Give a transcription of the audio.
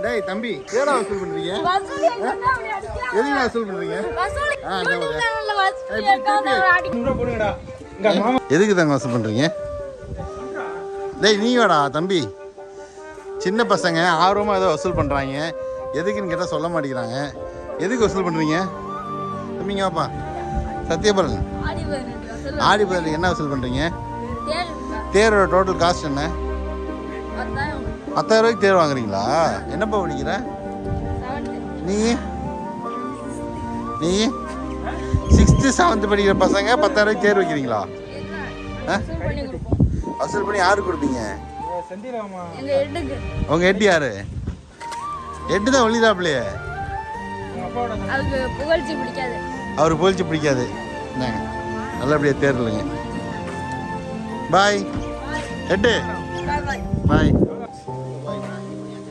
டேய் தம்பி ஏடா வசூல் பண்றீங்க? எதுக்கு வசூல் பண்றீங்க? எதுக்கு தாங்க வசூல் பண்றீங்க? டேய் நீ வாடா தம்பி. சின்ன பசங்க ஆர்வமா ஏதோ வசூல் பண்றாங்க. எதுக்குன்னு கேட்டா சொல்ல மாட்டேங்கிறாங்க. எதுக்கு வசூல் பண்றீங்க தம்பிங்க? வாப்பா சத்யபாலன். ஆடி பதில் என்ன வசூல் பண்றீங்க? தேரோட டோட்டல் காஸ்ட் என்ன? 10,000 ரூபாய்க்கு தேர் வாங்குறீங்களா? என்னப்பா படிக்கிற நீ? 6th 7th படிக்கிற பசங்க 10,000 ரூபாய்க்கு தேர் வைக்கிறீங்களா? வசூல் பண்ணி யாருக்கு கொடுப்பீங்க? உங்க ஹெட் யாரு? ஹெட் தான் ஒளிதாப்லையே. அவருக்கு புகழ்ச்சி பிடிக்காது. என்னங்க நல்லபடியா தேர் இல்லைங்க. பாய் ஹெட்டு. பாய்.